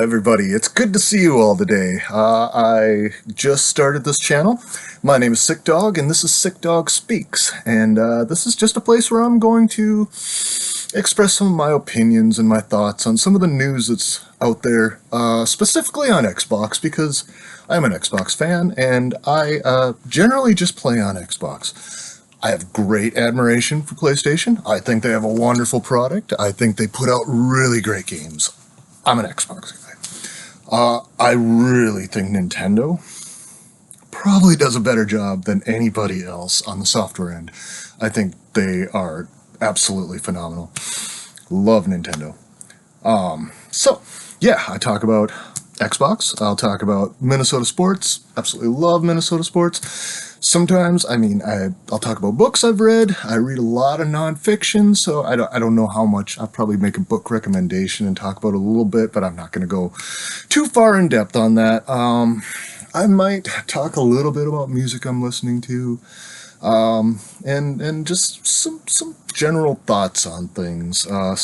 Everybody, it's good to see you all today. I just started this channel. My name is Sick Dog, and this is Sick Dog Speaks. And this is just a place where I'm going to express some of my opinions and my thoughts on some of the news that's out there, specifically on Xbox, because I'm an Xbox fan, and I generally just play on Xbox. I have great admiration for PlayStation. I think they have a wonderful product. I think they put out really great games. I'm an Xbox guy. I really think Nintendo probably does a better job than anybody else on the software end. I think they are absolutely phenomenal. Love Nintendo. So, yeah, I talk about Xbox. I'll talk about Minnesota sports. Absolutely love Minnesota sports. Sometimes, I'll talk about books I've read. I read a lot of nonfiction, so I don't know how much. I'll probably make a book recommendation and talk about it a little bit, but I'm not going to go too far in depth on that. I might talk a little bit about music I'm listening to, and just some general thoughts on things. I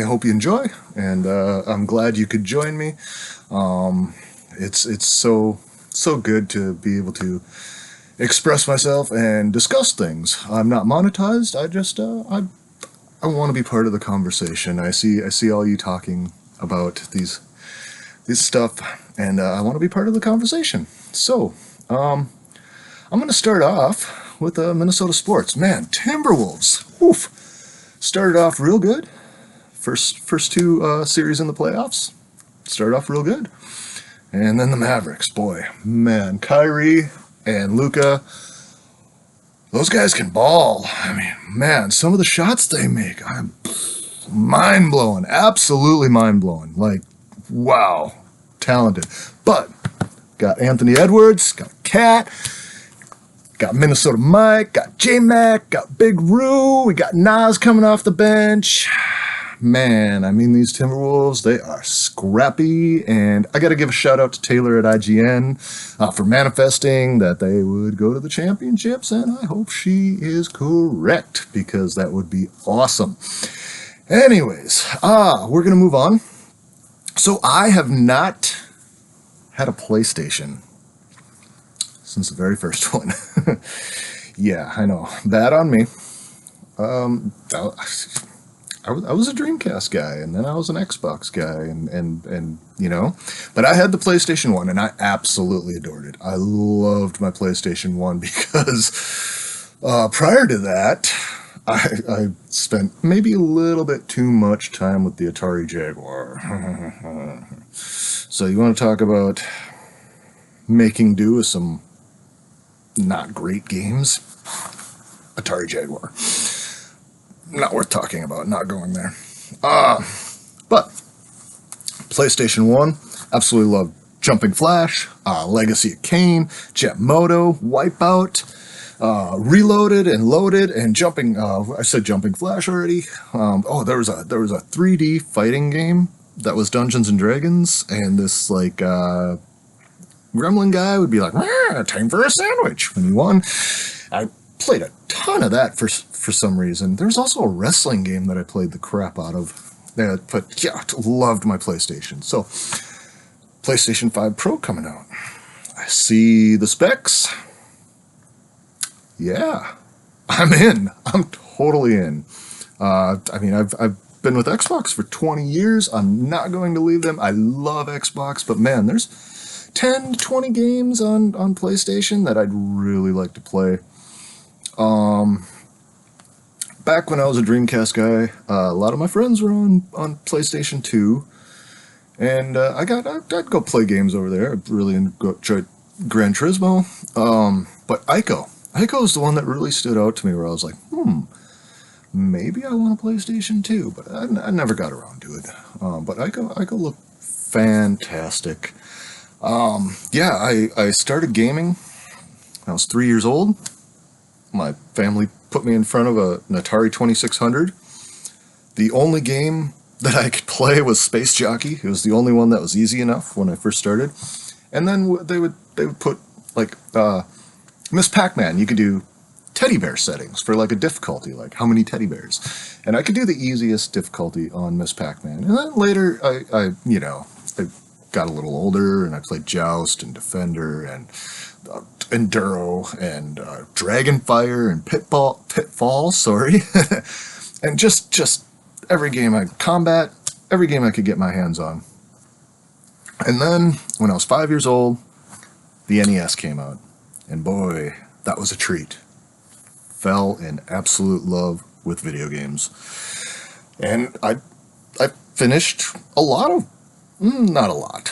hope you enjoy, and I'm glad you could join me. It's so good to be able to express myself and discuss things. I'm not monetized. I want to be part of the conversation. I see all you talking about these stuff, and I want to be part of the conversation. So, I'm going to start off with Minnesota sports. Man, Timberwolves. Oof. Started off real good. First two series in the playoffs. Started off real good. And then the Mavericks, boy, man, Kyrie and Luka, those guys can ball. Man, some of the shots they make, I'm mind-blowing, absolutely mind-blowing. Like, wow, talented. But, got Anthony Edwards, got Cat, got Minnesota Mike, got J-Mac, got Big Roo, we got Nas coming off the bench. Man, these Timberwolves, they are scrappy, and I got to give a shout out to Taylor at IGN for manifesting that they would go to the championships, and I hope she is correct, because that would be awesome. Anyways, we're going to move on. So I have not had a PlayStation since the very first one. Yeah, I know. Bad on me. I was a Dreamcast guy, and then I was an Xbox guy, and but I had the PlayStation 1, and I absolutely adored it. I loved my PlayStation 1 because prior to that, I spent maybe a little bit too much time with the Atari Jaguar. So you want to talk about making do with some not great games? Atari Jaguar. Not worth talking about, not going there. But PlayStation 1, absolutely loved Jumping Flash, Legacy of Kain, Jet Moto, Wipeout, Reloaded and Loaded, and Jumping, I said Jumping Flash already. There was a 3D fighting game that was Dungeons and Dragons, and this gremlin guy would be like, time for a sandwich when he won. I played a ton of that for some reason. There's also a wrestling game that I played the crap out of. But yeah, loved my PlayStation. So, PlayStation 5 Pro coming out. I see the specs. Yeah, I'm in. I'm totally in. I've been with Xbox for 20 years. I'm not going to leave them. I love Xbox, but man, there's 10 to 20 games on PlayStation that I'd really like to play. Back when I was a Dreamcast guy, a lot of my friends were on PlayStation 2, and I'd go play games over there. I really enjoyed Gran Turismo, but Ico is the one that really stood out to me, where I was like, maybe I want a PlayStation 2, but I never got around to it. But Ico looked fantastic. I started gaming when I was 3 years old. My family put me in front of an Atari 2600. The only game that I could play was Space Jockey. It was the only one that was easy enough when I first started. And then they would put Miss Pac-Man. You could do teddy bear settings for like a difficulty, like how many teddy bears. And I could do the easiest difficulty on Miss Pac-Man. And then later, I got a little older and I played Joust and Defender and Enduro and Dragonfire and Pitfall, sorry. And just every game every game I could get my hands on. And then when I was 5 years old, the NES came out. And boy, that was a treat. Fell in absolute love with video games. And I finished a lot of, not a lot,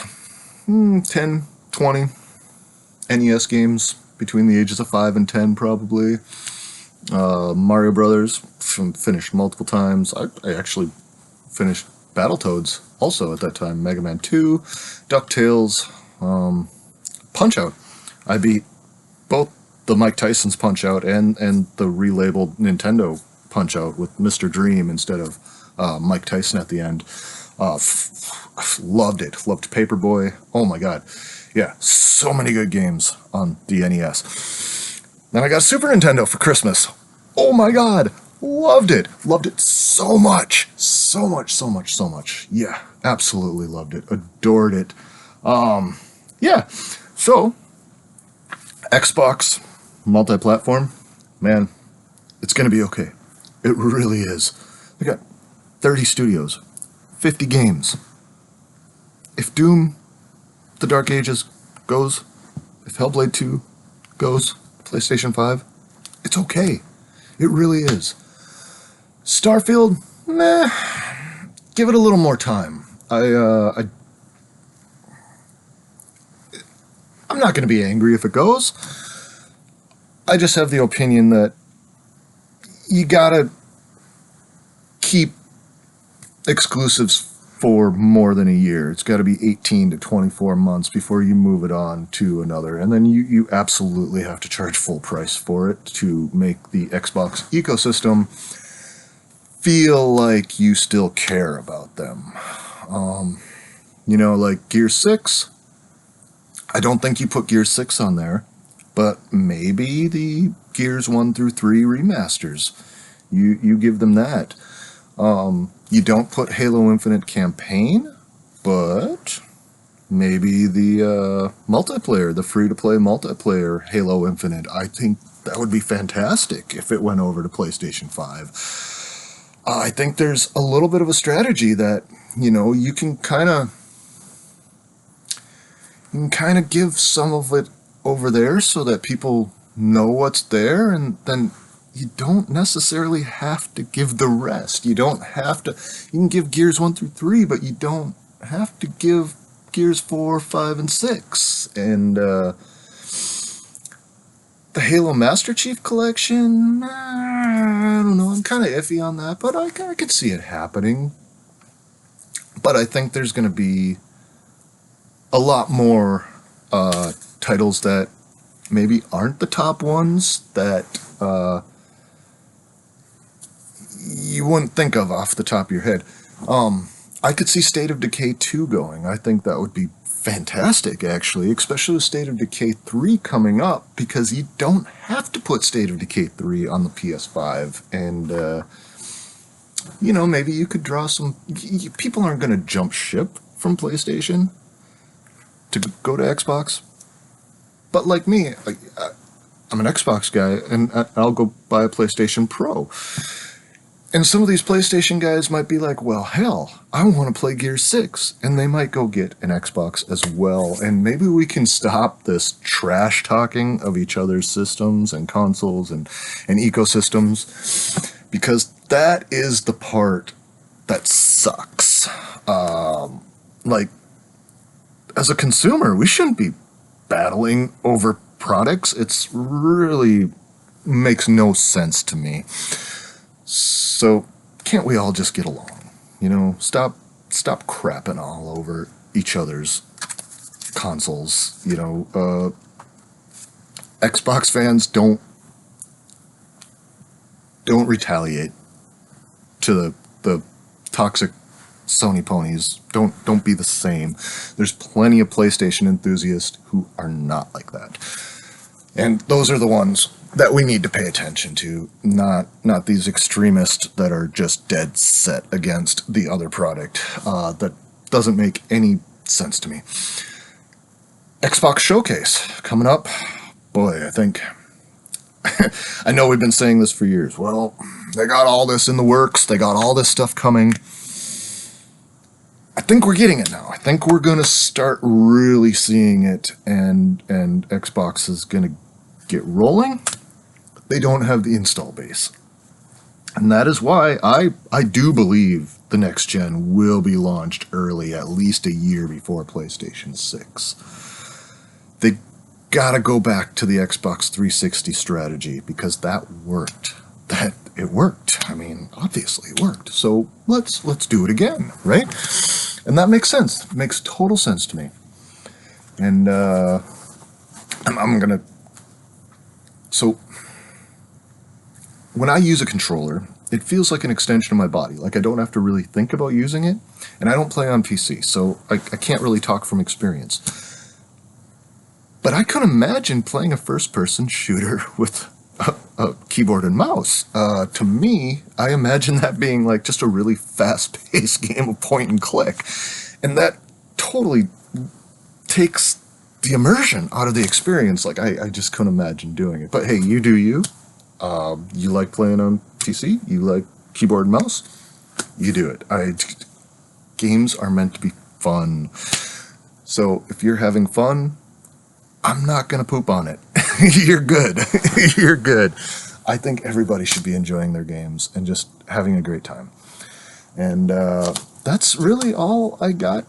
10, 20 NES games between the ages of 5 and 10 probably. Mario Brothers, finished multiple times. I actually finished Battletoads also at that time. Mega Man 2, DuckTales, Punch-Out! I beat both the Mike Tyson's Punch-Out! and the relabeled Nintendo Punch-Out! With Mr. Dream instead of Mike Tyson at the end. Loved it. Loved Paperboy. Oh my god. Yeah, so many good games on the NES. Then I got a Super Nintendo for Christmas. Oh my god. Loved it. Loved it so much. So much. Yeah, absolutely loved it. Adored it. Yeah. So, Xbox multi-platform, man, it's going to be okay. It really is. They got 30 studios, 50 games. If Doom, The Dark Ages goes, if Hellblade 2 goes, PlayStation 5, it's okay. It really is. Starfield, meh, give it a little more time. I'm not going to be angry if it goes. I just have the opinion that you gotta keep exclusives for more than a year. It's got to be 18 to 24 months before you move it on to another. And then you absolutely have to charge full price for it to make the Xbox ecosystem feel like you still care about them. Like Gear 6, I don't think you put Gear 6 on there, but maybe the Gears 1 through 3 remasters, you give them that. You don't put Halo Infinite campaign, but maybe the multiplayer, the free-to-play multiplayer Halo Infinite. I think that would be fantastic if it went over to PlayStation 5. I think there's a little bit of a strategy that, you can kind of give some of it over there so that people know what's there, and then you don't necessarily have to give the rest. You don't have to. You can give Gears 1 through 3, but you don't have to give Gears 4, 5, and 6. And the Halo Master Chief Collection, I don't know. I'm kind of iffy on that, but I could see it happening. But I think there's going to be a lot more titles that maybe aren't the top ones that you wouldn't think of off the top of your head. I could see State of Decay 2 going. I think that would be fantastic, actually, especially with State of Decay 3 coming up, because you don't have to put State of Decay 3 on the PS5. And, maybe you could draw some... People aren't going to jump ship from PlayStation to go to Xbox. But like me, I'm an Xbox guy, and I'll go buy a PlayStation Pro. And some of these PlayStation guys might be like, well, hell, I want to play Gear 6. And they might go get an Xbox as well. And maybe we can stop this trash talking of each other's systems and consoles and ecosystems. Because that is the part that sucks. As a consumer, we shouldn't be battling over products. It's really makes no sense to me. So can't we all just get along? Stop crapping all over each other's consoles. Xbox fans don't retaliate to the toxic Sony ponies. Don't be the same. There's plenty of PlayStation enthusiasts who are not like that. And those are the ones that we need to pay attention to, not these extremists that are just dead set against the other product. That doesn't make any sense to me. Xbox Showcase coming up. Boy, I think I know we've been saying this for years. Well, they got all this in the works. They got all this stuff coming. I think we're getting it now. I think we're going to start really seeing it, and Xbox is going to get rolling. They don't have the install base. And that is why I do believe the next gen will be launched early, at least a year before PlayStation 6. They gotta go back to the Xbox 360 strategy, because that worked. It worked. I mean, obviously it worked. So let's do it again, right? And that makes sense. It makes total sense to me. And I'm gonna. So when I use a controller, it feels like an extension of my body. Like I don't have to really think about using it, and I don't play on PC, so I can't really talk from experience. But I couldn't imagine playing a first-person shooter with a keyboard and mouse. To me, I imagine that being like just a really fast-paced game of point and click, and that totally takes the immersion out of the experience. Like I just couldn't imagine doing it. But hey, you do you. You like playing on PC? You like keyboard and mouse? You do it. Games are meant to be fun. So if you're having fun, I'm not going to poop on it. You're good. You're good. I think everybody should be enjoying their games and just having a great time. And that's really all I got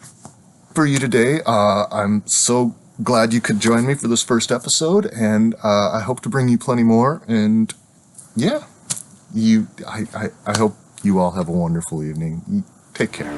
for you today. I'm so glad you could join me for this first episode, and I hope to bring you plenty more. And yeah, I hope you all have a wonderful evening. Take care.